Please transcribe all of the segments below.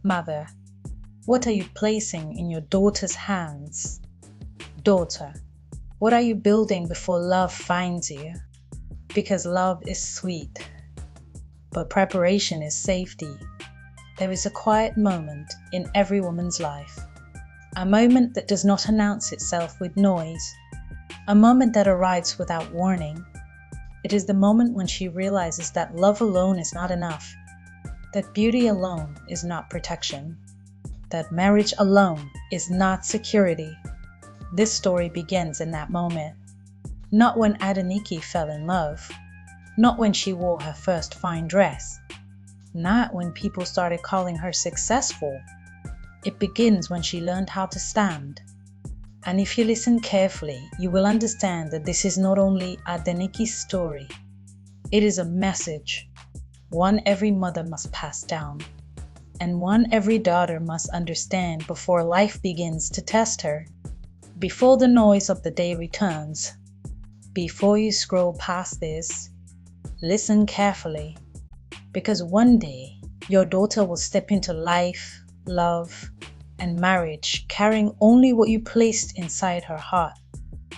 Mother, what are you placing in your daughter's hands? Daughter, what are you building before love finds you? Because love is sweet, but preparation is safety. There is a quiet moment in every woman's life, a moment that does not announce itself with noise, a moment that arrives without warning. It is the moment when she realizes that love alone is not enough, that beauty alone is not protection, that marriage alone is not security. This story begins in that moment. Not when Adenike fell in love, not when she wore her first fine dress, not when people started calling her successful. It begins when she learned how to stand. And if you listen carefully, you will understand that this is not only Adenike's story, it is a message, one every mother must pass down, and one every daughter must understand before life begins to test her. Before the noise of the day returns, before you scroll past this, listen carefully, because one day your daughter will step into life, love, and marriage carrying only what you placed inside her heart,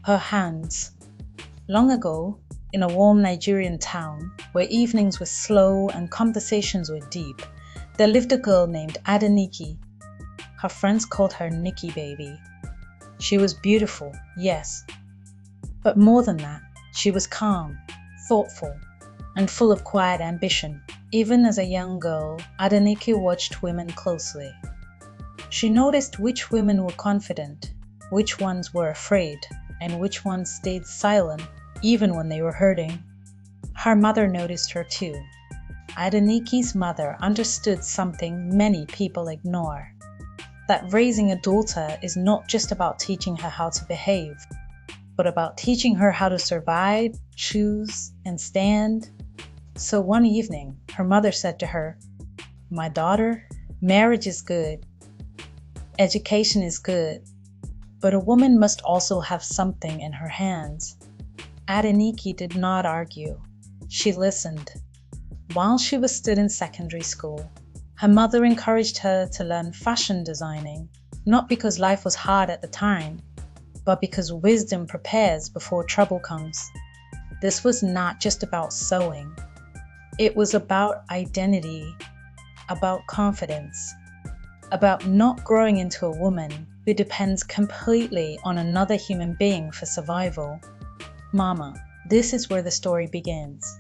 her hands. Long ago, in a warm Nigerian town where evenings were slow and conversations were deep, there lived a girl named Adenike. Her friends called her Nikki Baby. She was beautiful, yes, but more than that, she was calm, thoughtful, and full of quiet ambition. Even as a young girl, Adenike watched women closely. She noticed which women were confident, which ones were afraid, and which ones stayed silent even when they were hurting. Her mother noticed her too. Adenike's mother understood something many people ignore, that raising a daughter is not just about teaching her how to behave, but about teaching her how to survive, choose, and stand. So one evening, her mother said to her, "My daughter, marriage is good, education is good, but a woman must also have something in her hands." Adenike did not argue. She listened. While she was still in secondary school, her mother encouraged her to learn fashion designing, not because life was hard at the time, but because wisdom prepares before trouble comes. This was not just about sewing. It was about identity, about confidence, about not growing into a woman who depends completely on another human being for survival. Mama, this is where the story begins.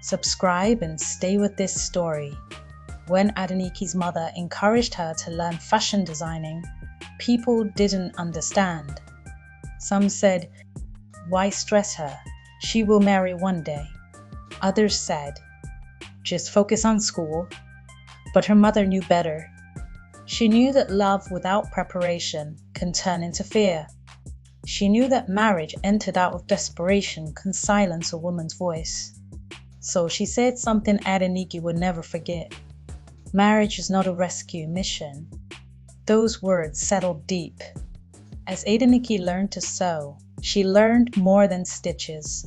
Subscribe and stay with this story. When Adenike's mother encouraged her to learn fashion designing, people didn't understand. Some said, "Why stress her? She will marry one day." Others said, "Just focus on school." But her mother knew better. She knew that love without preparation can turn into fear. She knew that marriage entered out of desperation can silence a woman's voice. So she said something Adenike would never forget. Marriage is not a rescue mission. Those words settled deep. As Adenike learned to sew, she learned more than stitches.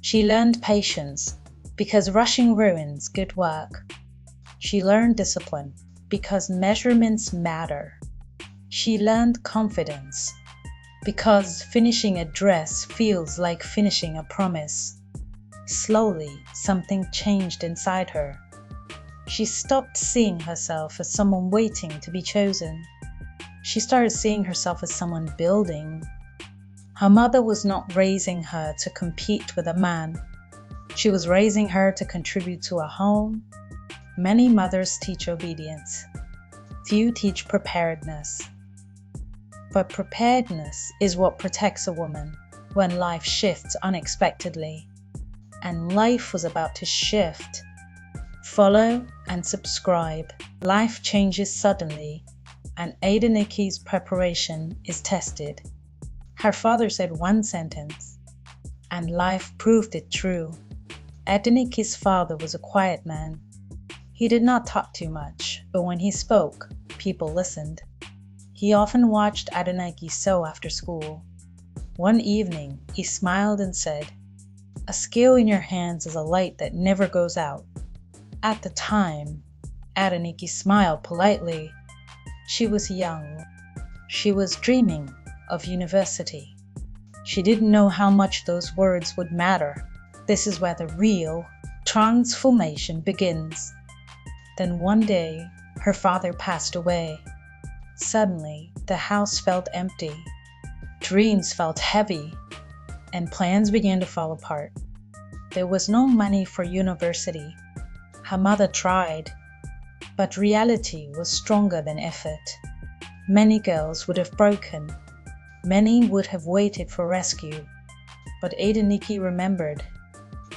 She learned patience, because rushing ruins good work. She learned discipline, because measurements matter. She learned confidence, because finishing a dress feels like finishing a promise. Slowly, something changed inside her. She stopped seeing herself as someone waiting to be chosen. She started seeing herself as someone building. Her mother was not raising her to compete with a man. She was raising her to contribute to a home. Many mothers teach obedience. Few teach preparedness. But preparedness is what protects a woman when life shifts unexpectedly. And life was about to shift. Follow and subscribe. Life changes suddenly, and Adenike's preparation is tested. Her father said one sentence, and life proved it true. Adenike's father was a quiet man. He did not talk too much, but when he spoke, people listened. He often watched Adenike sew after school. One evening, he smiled and said, "A skill in your hands is a light that never goes out." At the time, Adenike smiled politely. She was young. She was dreaming of university. She didn't know how much those words would matter. This is where the real transformation begins. Then one day, her father passed away. Suddenly, the house felt empty. Dreams felt heavy, and plans began to fall apart. There was no money for university. Her mother tried, but reality was stronger than effort. Many girls would have broken. Many would have waited for rescue. But Adenike remembered,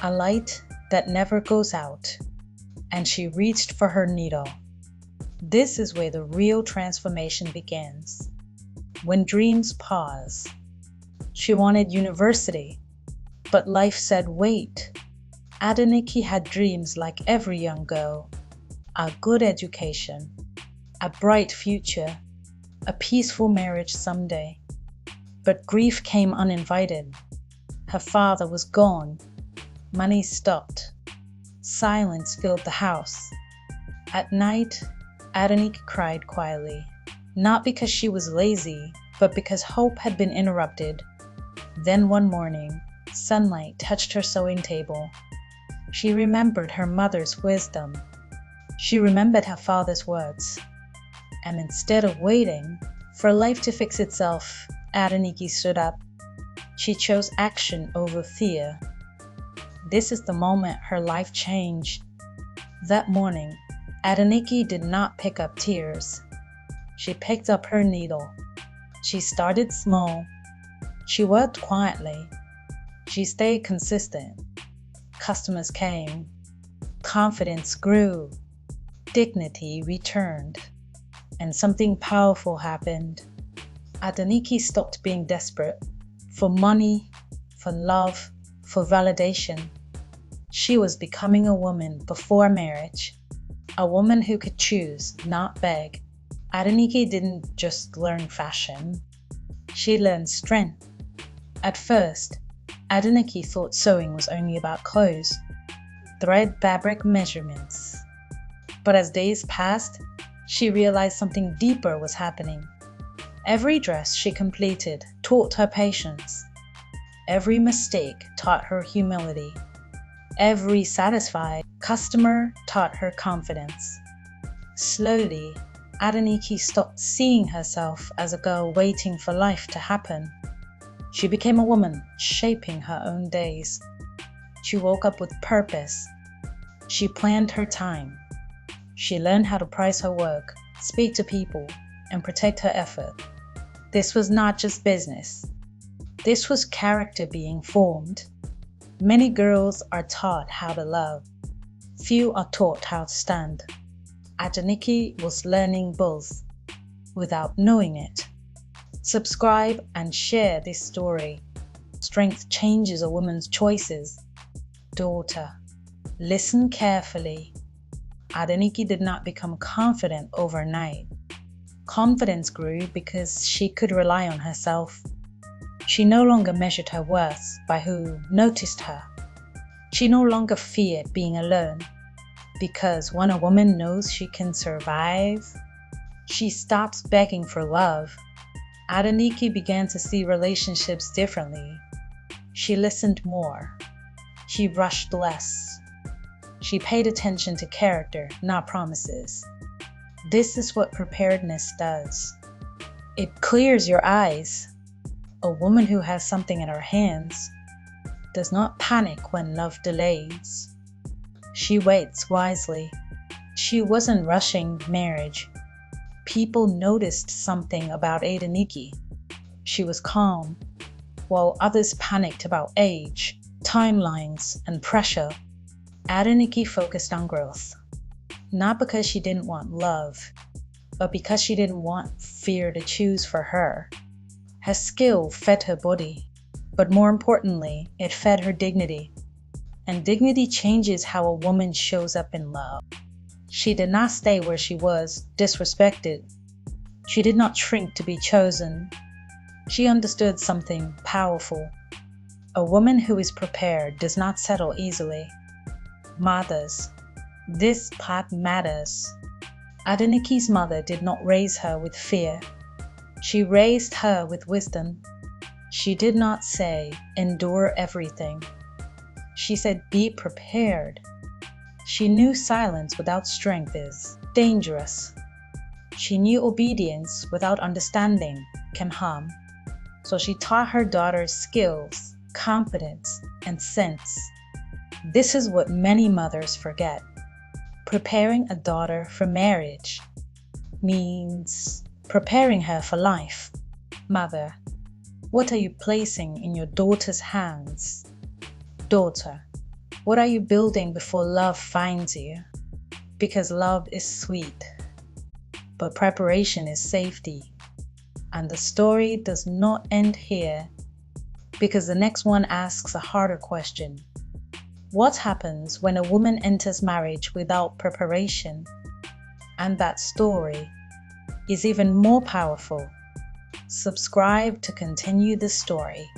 a light that never goes out, and she reached for her needle. This is where the real transformation begins. When dreams pause. She wanted university, but life said wait. Adenike had dreams like every young girl. A good education, a bright future, a peaceful marriage someday. But grief came uninvited. Her father was gone. Money stopped. Silence filled the house. At night, Adenike cried quietly, not because she was lazy, but because hope had been interrupted. Then one morning, sunlight touched her sewing table. She remembered her mother's wisdom. She remembered her father's words. And instead of waiting for life to fix itself, Adenike stood up. She chose action over fear. This is the moment her life changed. That morning, Adenike did not pick up tears. She picked up her needle. She started small. She worked quietly. She stayed consistent. Customers came. Confidence grew. Dignity returned. And something powerful happened. Adenike stopped being desperate for money, for love, for validation. She was becoming a woman before marriage. A woman who could choose, not beg. Adenike didn't just learn fashion. She learned strength. At first, Adenike thought sewing was only about clothes, thread, fabric, measurements. But as days passed, she realized something deeper was happening. Every dress she completed taught her patience. Every mistake taught her humility. Every satisfied customer taught her confidence. Slowly, Adenike stopped seeing herself as a girl waiting for life to happen. She became a woman shaping her own days. She woke up with purpose. She planned her time. She learned how to price her work, speak to people, and protect her effort. This was not just business. This was character being formed. Many girls are taught how to love. Few are taught how to stand. Adenike was learning both without knowing it. Subscribe and share this story. Strength changes a woman's choices. Daughter, listen carefully. Adenike did not become confident overnight. Confidence grew because she could rely on herself. She no longer measured her worth by who noticed her. She no longer feared being alone, because when a woman knows she can survive, she stops begging for love. Adenike began to see relationships differently. She listened more. She rushed less. She paid attention to character, not promises. This is what preparedness does. It clears your eyes. A woman who has something in her hands does not panic when love delays. She waits wisely. She wasn't rushing marriage. People noticed something about Adenike. She was calm, while others panicked about age, timelines, and pressure. Adenike focused on growth, not because she didn't want love, but because she didn't want fear to choose for her. Her skill fed her body, but more importantly, it fed her dignity. And dignity changes how a woman shows up in love. She did not stay where she was, disrespected. She did not shrink to be chosen. She understood something powerful. A woman who is prepared does not settle easily. Mothers, This path matters. Adenike's mother did not raise her with fear. She raised her with wisdom. She did not say, endure everything. She said, be prepared. She knew silence without strength is dangerous. She knew obedience without understanding can harm. So she taught her daughters skills, competence, and sense. This is what many mothers forget. Preparing a daughter for marriage means preparing her for life. Mother, what are you placing in your daughter's hands? Daughter, what are you building before love finds you? Because love is sweet, but preparation is safety. And the story does not end here, because the next one asks a harder question. What happens when a woman enters marriage without preparation? And that story is even more powerful. Subscribe to continue the story.